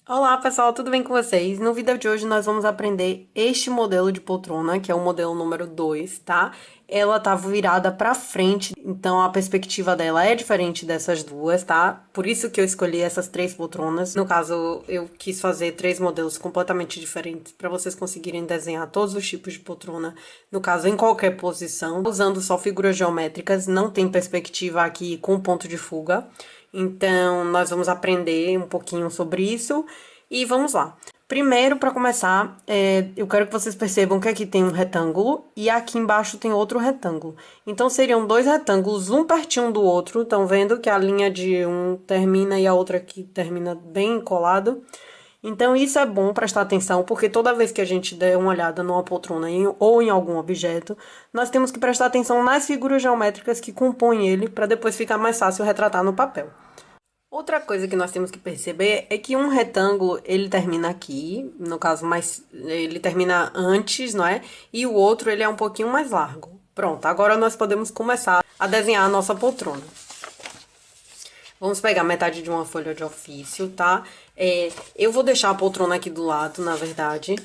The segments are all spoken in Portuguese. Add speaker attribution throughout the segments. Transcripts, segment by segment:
Speaker 1: Olá pessoal, tudo bem com vocês? No vídeo de hoje nós vamos aprender este modelo de poltrona, que é o modelo número 2, tá? Ela tá virada pra frente, então a perspectiva dela é diferente dessas duas, tá? Por isso que eu escolhi essas três poltronas. No caso, eu quis fazer três modelos completamente diferentes para vocês conseguirem desenhar todos os tipos de poltrona, no caso em qualquer posição, usando só figuras geométricas, não tem perspectiva aqui com ponto de fuga. Então, nós vamos aprender um pouquinho sobre isso e vamos lá. Primeiro, para começar, eu quero que vocês percebam que aqui tem um retângulo e aqui embaixo tem outro retângulo. Então, seriam dois retângulos, um pertinho do outro. Estão vendo que a linha de um termina e a outra aqui termina bem colado? Então, isso é bom prestar atenção, porque toda vez que a gente der uma olhada numa poltrona ou em algum objeto, nós temos que prestar atenção nas figuras geométricas que compõem ele, para depois ficar mais fácil retratar no papel. Outra coisa que nós temos que perceber é que um retângulo, ele termina aqui, no caso, mais, ele termina antes, não é? E o outro, ele é um pouquinho mais largo. Pronto, agora nós podemos começar a desenhar a nossa poltrona. Vamos pegar metade de uma folha de ofício, tá? Eu vou deixar a poltrona aqui do lado, na verdade.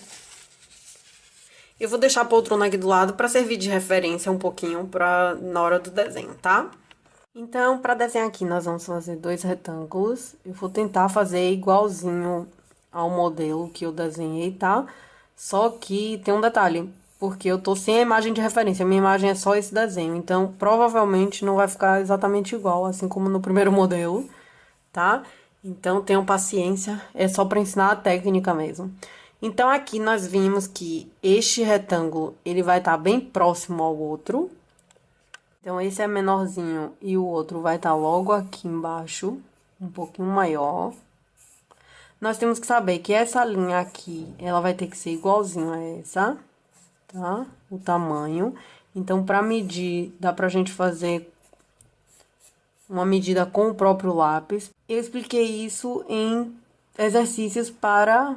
Speaker 1: Eu vou deixar a poltrona aqui do lado para servir de referência um pouquinho na hora do desenho, tá? Então, para desenhar aqui, nós vamos fazer dois retângulos. Eu vou tentar fazer igualzinho ao modelo que eu desenhei, tá? Só que tem um detalhe, porque eu tô sem a imagem de referência. A minha imagem é só esse desenho, então provavelmente não vai ficar exatamente igual, assim como no primeiro modelo, tá? Então, tenham paciência, é só para ensinar a técnica mesmo. Então, aqui nós vimos que este retângulo, ele vai estar bem próximo ao outro. Então, esse é menorzinho e o outro vai estar logo aqui embaixo, um pouquinho maior. Nós temos que saber que essa linha aqui, ela vai ter que ser igualzinho a essa, tá? O tamanho. Então, para medir, dá pra gente fazer uma medida com o próprio lápis. Eu expliquei isso em exercícios para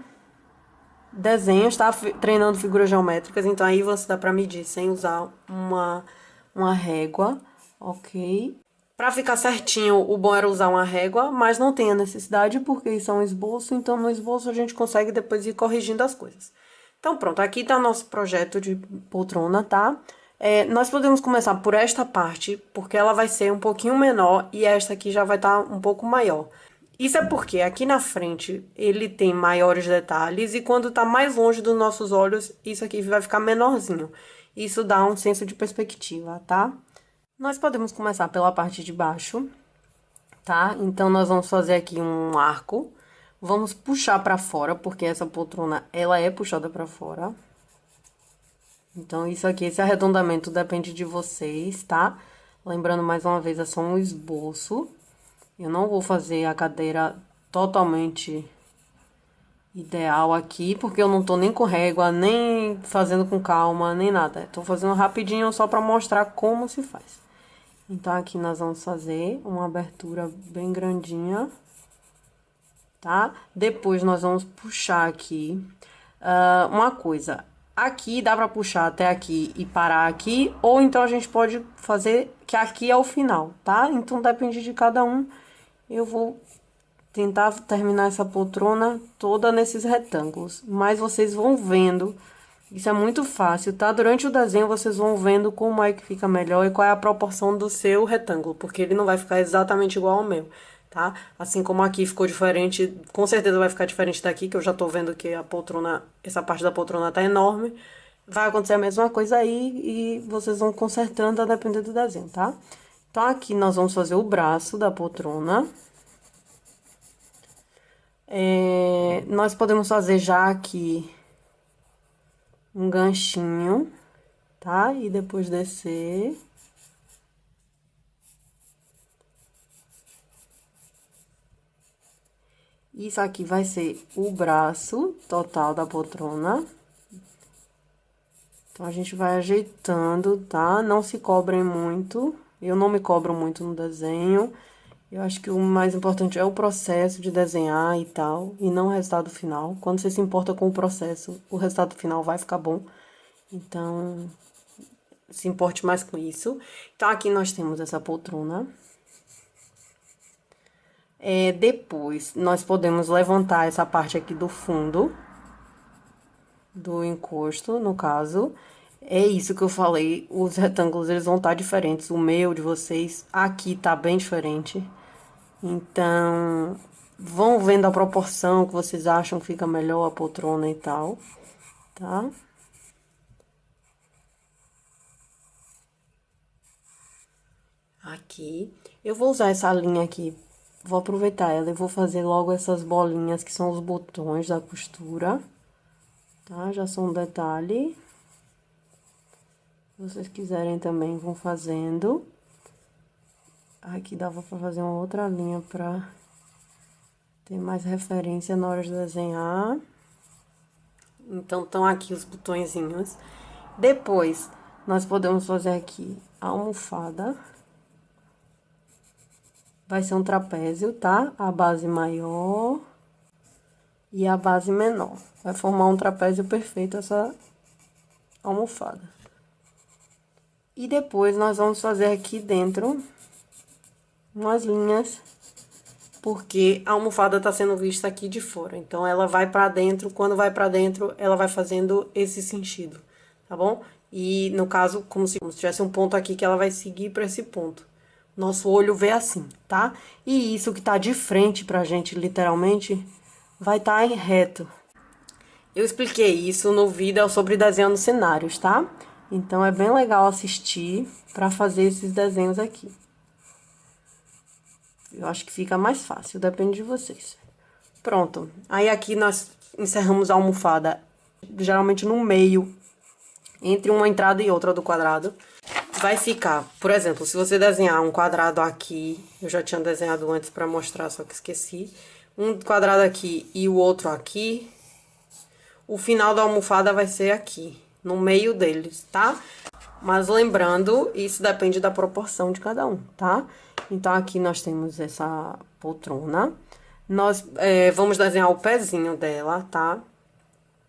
Speaker 1: desenhos, tá? Treinando figuras geométricas, então aí você dá pra medir sem usar uma régua, ok? Pra ficar certinho, o bom era usar uma régua, mas não tem a necessidade porque isso é um esboço, então no esboço a gente consegue depois ir corrigindo as coisas. Então pronto, aqui tá o nosso projeto de poltrona, tá? Nós podemos começar por esta parte, porque ela vai ser um pouquinho menor e esta aqui já vai estar um pouco maior. Isso é porque aqui na frente ele tem maiores detalhes e quando tá mais longe dos nossos olhos, isso aqui vai ficar menorzinho. Isso dá um senso de perspectiva, tá? Nós podemos começar pela parte de baixo, tá? Então, nós vamos fazer aqui um arco. Vamos puxar pra fora, porque essa poltrona, ela é puxada pra fora. Então, isso aqui, esse arredondamento depende de vocês, tá? Lembrando, mais uma vez, é só um esboço. Eu não vou fazer a cadeira totalmente ideal aqui, porque eu não tô nem com régua, nem fazendo com calma, nem nada. Tô fazendo rapidinho só pra mostrar como se faz. Então, aqui nós vamos fazer uma abertura bem grandinha, tá? Depois, nós vamos puxar aqui. Uma coisa, aqui dá pra puxar até aqui e parar aqui, ou então a gente pode fazer que aqui é o final, tá? Então, depende de cada um. Eu vou tentar terminar essa poltrona toda nesses retângulos, mas vocês vão vendo. Isso é muito fácil, tá? Durante o desenho vocês vão vendo como é que fica melhor e qual é a proporção do seu retângulo, porque ele não vai ficar exatamente igual ao meu, tá? Assim como aqui ficou diferente, com certeza vai ficar diferente daqui, que eu já tô vendo que a poltrona, essa parte da poltrona tá enorme. Vai acontecer a mesma coisa aí e vocês vão consertando a depender do desenho, tá? Então, aqui nós vamos fazer o braço da poltrona. Nós podemos fazer já aqui um ganchinho, tá? E depois descer. Isso aqui vai ser o braço total da poltrona. Então, a gente vai ajeitando, tá? Não se cobrem muito. Eu não me cobro muito no desenho. Eu acho que o mais importante é o processo de desenhar e tal, e não o resultado final. Quando você se importa com o processo, o resultado final vai ficar bom. Então, se importe mais com isso. Então, aqui nós temos essa poltrona. Depois, nós podemos levantar essa parte aqui do fundo, do encosto, no caso. É isso que eu falei, os retângulos, eles vão estar diferentes. O meu, de vocês, aqui tá bem diferente. Então, vão vendo a proporção que vocês acham que fica melhor a poltrona e tal, tá? Aqui, eu vou usar essa linha aqui, vou aproveitar ela e vou fazer logo essas bolinhas que são os botões da costura, tá? Já são um detalhe. Se vocês quiserem também, vão fazendo. Aqui dava pra fazer uma outra linha pra ter mais referência na hora de desenhar. Então, estão aqui os botõezinhos. Depois, nós podemos fazer aqui a almofada. Vai ser um trapézio, tá? A base maior e a base menor. Vai formar um trapézio perfeito essa almofada. E depois, nós vamos fazer aqui dentro umas linhas, porque a almofada tá sendo vista aqui de fora. Então, ela vai pra dentro, quando vai pra dentro, ela vai fazendo esse sentido, tá bom? E, no caso, como se tivesse um ponto aqui que ela vai seguir pra esse ponto. Nosso olho vê assim, tá? E isso que tá de frente pra gente, literalmente, vai tá em reto. Eu expliquei isso no vídeo sobre desenhando cenários, tá? Então, é bem legal assistir pra fazer esses desenhos aqui. Eu acho que fica mais fácil, depende de vocês. Pronto. Aí aqui nós encerramos a almofada, geralmente no meio, entre uma entrada e outra do quadrado. Vai ficar, por exemplo, se você desenhar um quadrado aqui, eu já tinha desenhado antes pra mostrar, só que esqueci. Um quadrado aqui e o outro aqui, o final da almofada vai ser aqui, no meio deles, tá? Mas lembrando, isso depende da proporção de cada um, tá? Então, aqui nós temos essa poltrona. Nós vamos desenhar o pezinho dela, tá?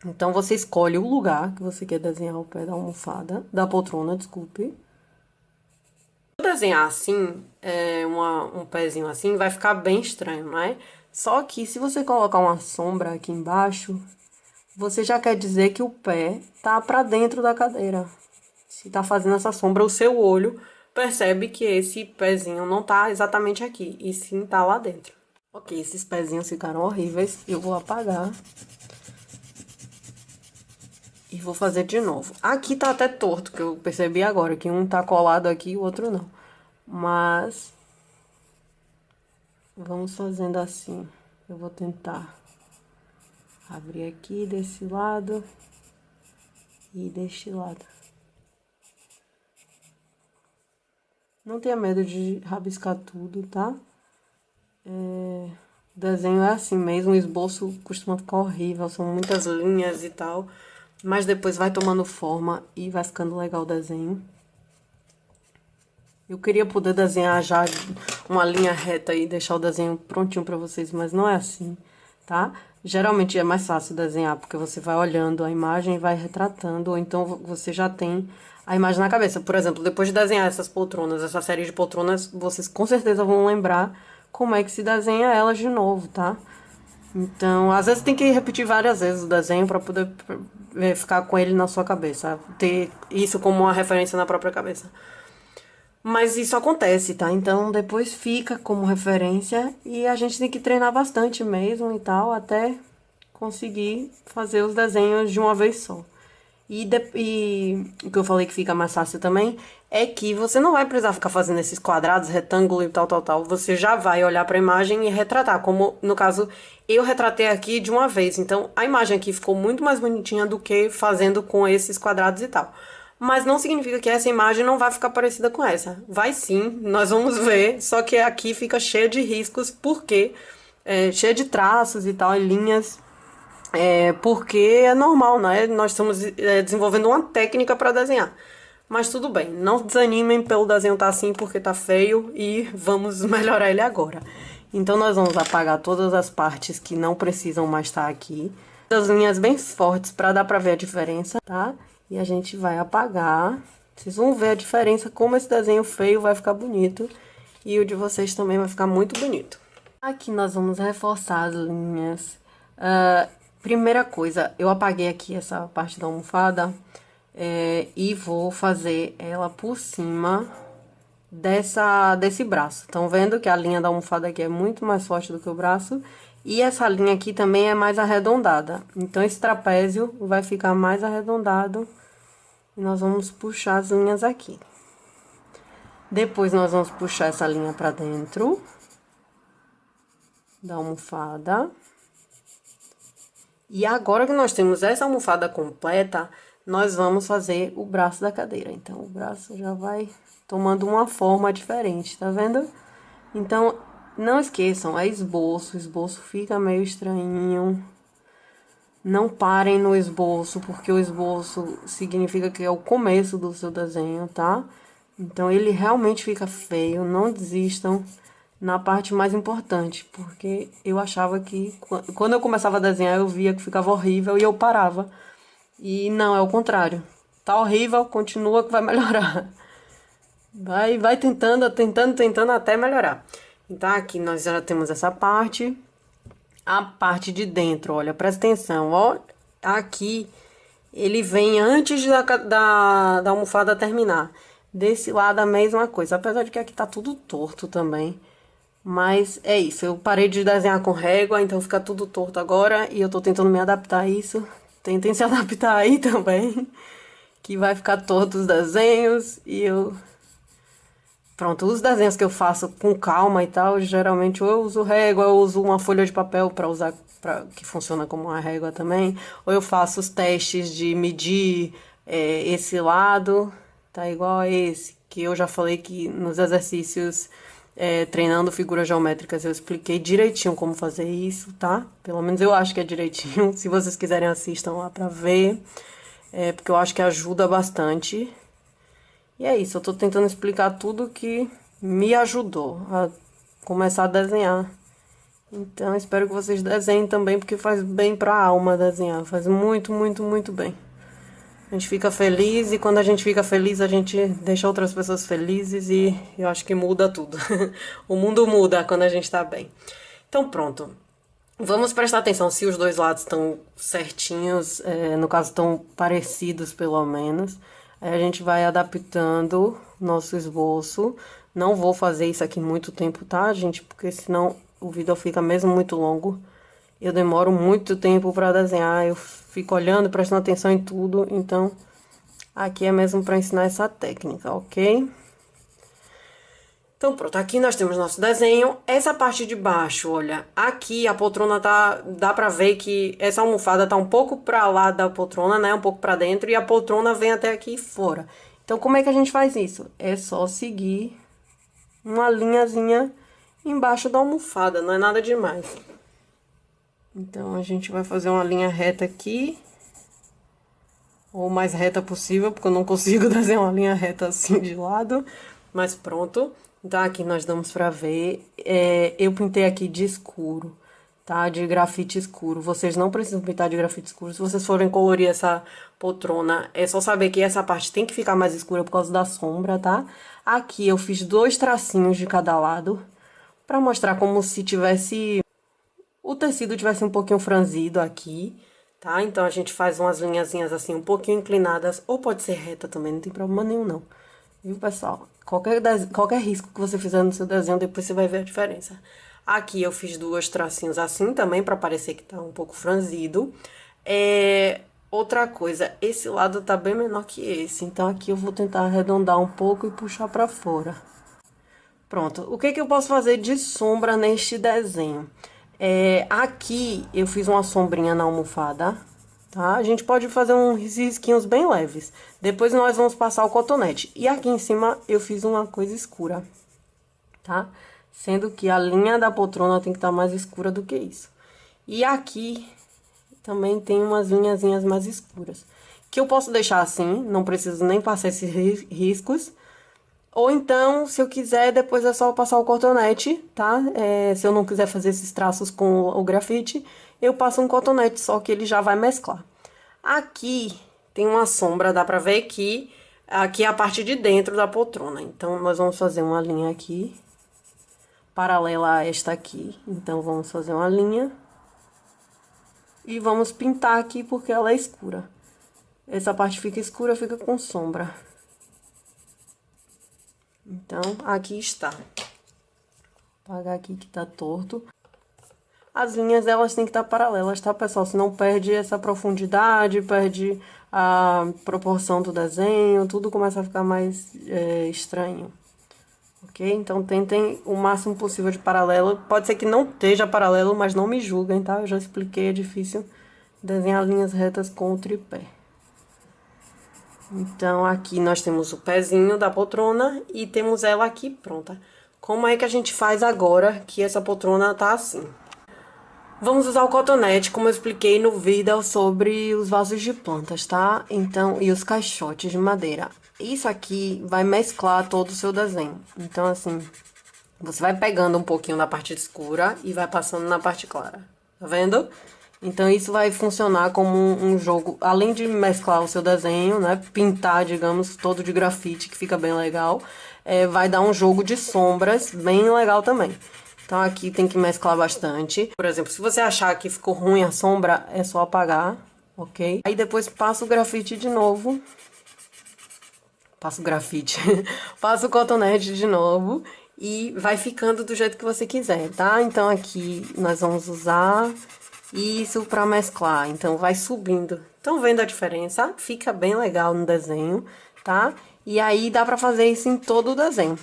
Speaker 1: Então, você escolhe o lugar que você quer desenhar o pé da almofada, da poltrona, desculpe. Desenhar assim, um pezinho assim, vai ficar bem estranho, não é? Só que se você colocar uma sombra aqui embaixo, você já quer dizer que o pé tá pra dentro da cadeira. Se tá fazendo essa sombra, o seu olho percebe que esse pezinho não tá exatamente aqui, e sim tá lá dentro. Ok, esses pezinhos ficaram horríveis, eu vou apagar. E vou fazer de novo. Aqui tá até torto, que eu percebi agora, que um tá colado aqui e o outro não. Mas, vamos fazendo assim. Eu vou tentar abrir aqui desse lado e deste lado. Não tenha medo de rabiscar tudo, tá? O desenho é assim mesmo, o esboço costuma ficar horrível, são muitas linhas e tal. Mas depois vai tomando forma e vai ficando legal o desenho. Eu queria poder desenhar já uma linha reta e deixar o desenho prontinho pra vocês, mas não é assim, tá? Geralmente é mais fácil desenhar, porque você vai olhando a imagem e vai retratando, ou então você já tem a imagem na cabeça. Por exemplo, depois de desenhar essas poltronas, essa série de poltronas, vocês com certeza vão lembrar como é que se desenha elas de novo, tá? Então, às vezes tem que repetir várias vezes o desenho pra poder ficar com ele na sua cabeça, ter isso como uma referência na própria cabeça. Mas isso acontece, tá? Então, depois fica como referência e a gente tem que treinar bastante mesmo e tal, até conseguir fazer os desenhos de uma vez só. E o que eu falei que fica mais fácil também é que você não vai precisar ficar fazendo esses quadrados, retângulo e tal, tal, tal. Você já vai olhar pra imagem e retratar, como no caso eu retratei aqui de uma vez. Então, a imagem aqui ficou muito mais bonitinha do que fazendo com esses quadrados e tal. Mas não significa que essa imagem não vai ficar parecida com essa. Vai sim, nós vamos ver, só que aqui fica cheia de riscos, porque cheia de traços e tal, e linhas, porque é normal, né? Nós estamos desenvolvendo uma técnica para desenhar. Mas tudo bem, não desanimem pelo desenho tá assim porque tá feio e vamos melhorar ele agora. Então nós vamos apagar todas as partes que não precisam mais estar aqui. As linhas bem fortes para dar para ver a diferença, tá? E a gente vai apagar. Vocês vão ver a diferença, como esse desenho feio vai ficar bonito. E o de vocês também vai ficar muito bonito. Aqui nós vamos reforçar as linhas. Primeira coisa, eu apaguei aqui essa parte da almofada e vou fazer ela por cima desse braço. Estão vendo que a linha da almofada aqui é muito mais forte do que o braço? E essa linha aqui também é mais arredondada. Então, esse trapézio vai ficar mais arredondado. E nós vamos puxar as linhas aqui. Depois, nós vamos puxar essa linha pra dentro da almofada. E agora que nós temos essa almofada completa, nós vamos fazer o braço da cadeira. Então, o braço já vai tomando uma forma diferente, tá vendo? Então, não esqueçam, é esboço. O esboço fica meio estranhinho. Não parem no esboço, porque o esboço significa que é o começo do seu desenho, tá? Então, ele realmente fica feio. Não desistam na parte mais importante, porque eu achava que quando eu começava a desenhar, eu via que ficava horrível e eu parava. E não, é o contrário. Tá horrível, continua que vai melhorar. Vai tentando até melhorar. Então, aqui nós já temos essa parte. A parte de dentro, olha, presta atenção, ó. Aqui, ele vem antes da almofada terminar. Desse lado, a mesma coisa. Apesar de que aqui tá tudo torto também. Mas é isso, eu parei de desenhar com régua, então fica tudo torto agora. E eu tô tentando me adaptar a isso. Tentem se adaptar aí também. Que vai ficar torto os desenhos. E eu Pronto, os desenhos que eu faço com calma e tal, geralmente ou eu uso régua, ou eu uso uma folha de papel para usar, que funciona como uma régua também, ou eu faço os testes de medir esse lado, tá igual a esse, que eu já falei que nos exercícios treinando figuras geométricas eu expliquei direitinho como fazer isso, tá? Pelo menos eu acho que é direitinho. Se vocês quiserem, assistam lá pra ver, porque eu acho que ajuda bastante. E é isso, eu tô tentando explicar tudo que me ajudou a começar a desenhar. Então, espero que vocês desenhem também, porque faz bem pra alma desenhar. Faz muito, muito, muito bem. A gente fica feliz e quando a gente fica feliz, a gente deixa outras pessoas felizes e eu acho que muda tudo. O mundo muda quando a gente tá bem. Então, pronto. Vamos prestar atenção se os dois lados estão certinhos, no caso, estão parecidos pelo menos. Aí a gente vai adaptando nosso esboço. Não vou fazer isso aqui muito tempo, tá, gente? Porque senão o vídeo fica mesmo muito longo. Eu demoro muito tempo para desenhar, eu fico olhando, prestando atenção em tudo. Então, aqui é mesmo para ensinar essa técnica, ok? Então, pronto, aqui nós temos nosso desenho. Essa parte de baixo, olha, aqui a poltrona tá, dá pra ver que essa almofada tá um pouco pra lá da poltrona, né, um pouco pra dentro, e a poltrona vem até aqui fora. Então, como é que a gente faz isso? É só seguir uma linhazinha embaixo da almofada, não é nada demais. Então, a gente vai fazer uma linha reta aqui, ou o mais reta possível, porque eu não consigo desenhar uma linha reta assim de lado, mas pronto. Então, aqui nós damos pra ver, eu pintei aqui de escuro, tá? De grafite escuro. Vocês não precisam pintar de grafite escuro. Se vocês forem colorir essa poltrona, é só saber que essa parte tem que ficar mais escura por causa da sombra, tá? Aqui eu fiz 2 tracinhos de cada lado, pra mostrar como se tivesse... o tecido tivesse um pouquinho franzido aqui, tá? Então, a gente faz umas linhazinhas assim, um pouquinho inclinadas, ou pode ser reta também, não tem problema nenhum, não. Viu, pessoal? Qualquer risco que você fizer no seu desenho, depois você vai ver a diferença. Aqui eu fiz 2 tracinhos assim também, pra parecer que tá um pouco franzido. Outra coisa, esse lado tá bem menor que esse, então aqui eu vou tentar arredondar um pouco e puxar pra fora. Pronto, o que que eu posso fazer de sombra neste desenho? Aqui eu fiz uma sombrinha na almofada, tá? A gente pode fazer uns risquinhos bem leves. Depois nós vamos passar o cotonete. E aqui em cima eu fiz uma coisa escura, tá? Sendo que a linha da poltrona tem que estar mais escura do que isso. E aqui também tem umas linhazinhas mais escuras. Que eu posso deixar assim, não preciso nem passar esses riscos. Ou então, se eu quiser, depois é só passar o cotonete, tá? Se eu não quiser fazer esses traços com o grafite, eu passo um cotonete, só que ele já vai mesclar. Aqui tem uma sombra, dá pra ver que aqui é a parte de dentro da poltrona. Então, nós vamos fazer uma linha aqui paralela a esta aqui. Então, vamos fazer uma linha. E vamos pintar aqui porque ela é escura. Essa parte fica escura, fica com sombra. Então, aqui está. Vou apagar aqui que tá torto. As linhas, elas têm que estar paralelas, tá, pessoal? Senão perde essa profundidade, perde a proporção do desenho, tudo começa a ficar mais estranho. Ok? Então, tentem o máximo possível de paralelo. Pode ser que não esteja paralelo, mas não me julguem, tá? Eu já expliquei, é difícil desenhar linhas retas com o tripé. Então, aqui nós temos o pezinho da poltrona e temos ela aqui pronta. Como é que a gente faz agora que essa poltrona tá assim? Vamos usar o cotonete, como eu expliquei no vídeo sobre os vasos de plantas, tá? Então, e os caixotes de madeira. Isso aqui vai mesclar todo o seu desenho. Então, assim, você vai pegando um pouquinho na parte escura e vai passando na parte clara. Tá vendo? Então, isso vai funcionar como um jogo, além de mesclar o seu desenho, né? Pintar, digamos, todo de grafite, que fica bem legal. Vai dar um jogo de sombras bem legal também. Então, aqui tem que mesclar bastante. Por exemplo, se você achar que ficou ruim a sombra, é só apagar, ok? Aí depois passa o grafite de novo. Passa o grafite. Passa o cotonete de novo. E vai ficando do jeito que você quiser, tá? Então, aqui nós vamos usar isso pra mesclar. Então, vai subindo. Estão vendo a diferença? Fica bem legal no desenho, tá? E aí, dá pra fazer isso em todo o desenho.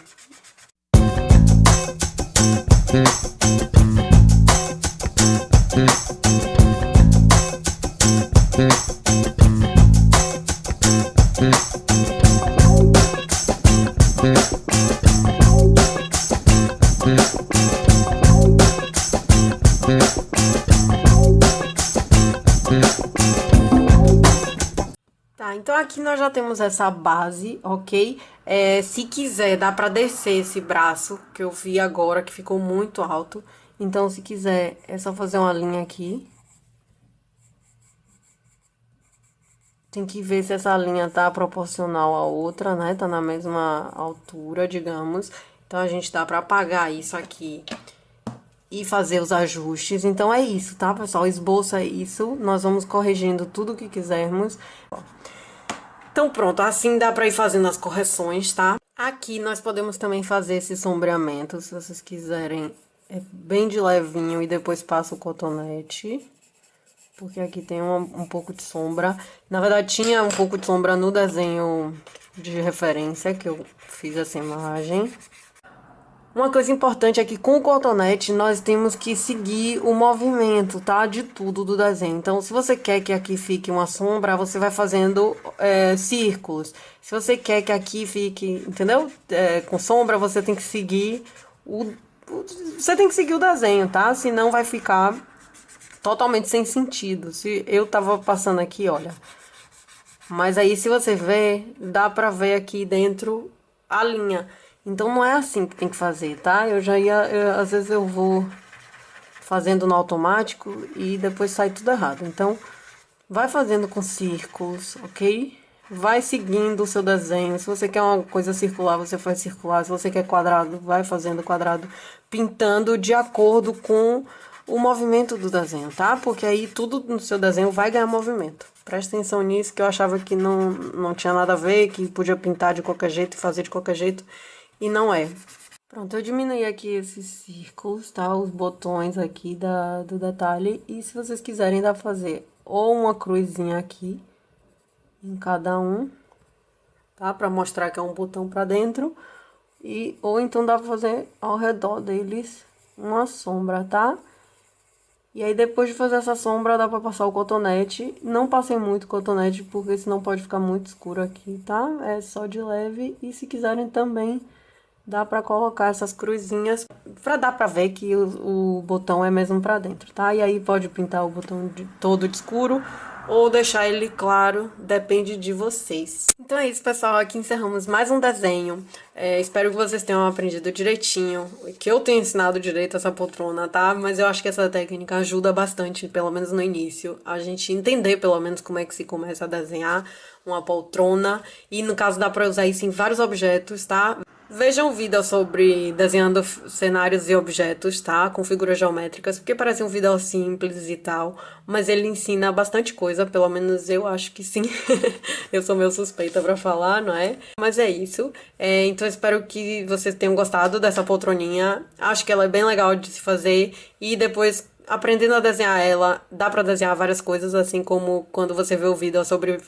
Speaker 1: Tá, então aqui nós já temos essa base, ok? Se quiser, dá pra descer esse braço, que eu vi agora, que ficou muito alto. Então, se quiser, é só fazer uma linha aqui. Tem que ver se essa linha tá proporcional à outra, né? Tá na mesma altura, digamos. Então, a gente dá pra apagar isso aqui e fazer os ajustes. Então, é isso, tá, pessoal? Esboça isso, nós vamos corrigindo tudo o que quisermos. Então, pronto, assim dá pra ir fazendo as correções, tá? Aqui nós podemos também fazer esse sombreamento, se vocês quiserem. É bem de levinho e depois passa o cotonete. Porque aqui tem um pouco de sombra. Na verdade, tinha um pouco de sombra no desenho de referência que eu fiz essa imagem. Uma coisa importante é que com o cotonete nós temos que seguir o movimento, tá? De tudo do desenho. Então, se você quer que aqui fique uma sombra, você vai fazendo círculos. Se você quer que aqui fique, entendeu? Com sombra, você tem que seguir você tem que seguir o desenho, tá? Senão vai ficar totalmente sem sentido. Se eu tava passando aqui, olha. Mas aí, se você ver, dá pra ver aqui dentro a linha. Então, não é assim que tem que fazer, tá? Às vezes eu vou fazendo no automático e depois sai tudo errado. Então, vai fazendo com círculos, ok? Vai seguindo o seu desenho. Se você quer uma coisa circular, você faz circular. Se você quer quadrado, vai fazendo quadrado, pintando de acordo com o movimento do desenho, tá? Porque aí tudo no seu desenho vai ganhar movimento. Presta atenção nisso, que eu achava que não tinha nada a ver, que podia pintar de qualquer jeito e fazer de qualquer jeito. E não é. Pronto, eu diminuí aqui esses círculos, tá? Os botões aqui do detalhe. E se vocês quiserem, dá pra fazer ou uma cruzinha aqui em cada um, tá? Pra mostrar que é um botão pra dentro. Ou então dá pra fazer ao redor deles uma sombra, tá? E aí, depois de fazer essa sombra, dá pra passar o cotonete. Não passei muito cotonete, porque senão pode ficar muito escuro aqui, tá? É só de leve. E se quiserem também, dá pra colocar essas cruzinhas pra dar pra ver que o botão é mesmo pra dentro, tá? E aí pode pintar o botão todo de escuro ou deixar ele claro, depende de vocês. Então é isso, pessoal, aqui encerramos mais um desenho. Espero que vocês tenham aprendido direitinho, que eu tenha ensinado direito essa poltrona, tá? Mas eu acho que essa técnica ajuda bastante, pelo menos no início, a gente entender pelo menos como é que se começa a desenhar uma poltrona. E no caso dá pra usar isso em vários objetos, tá? Veja um vídeo sobre desenhando cenários e objetos, tá? Com figuras geométricas, porque parece um vídeo simples e tal, mas ele ensina bastante coisa, pelo menos eu acho que sim. Eu sou meio suspeita pra falar, não é? Mas é isso. Então espero que vocês tenham gostado dessa poltroninha. Acho que ela é bem legal de se fazer e depois aprendendo a desenhar ela, dá pra desenhar várias coisas, assim como quando você vê o vídeo sobre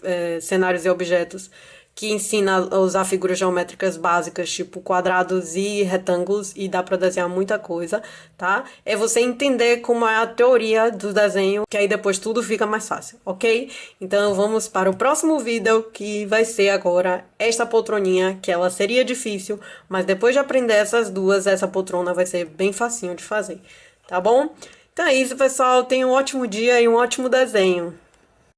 Speaker 1: cenários e objetos que ensina a usar figuras geométricas básicas, tipo quadrados e retângulos, e dá para desenhar muita coisa, tá? É você entender como é a teoria do desenho, que aí depois tudo fica mais fácil, ok? Então vamos para o próximo vídeo, que vai ser agora esta poltroninha, que ela seria difícil, mas depois de aprender essas duas, essa poltrona vai ser bem facinho de fazer, tá bom? Então é isso, pessoal. Tenham um ótimo dia e um ótimo desenho.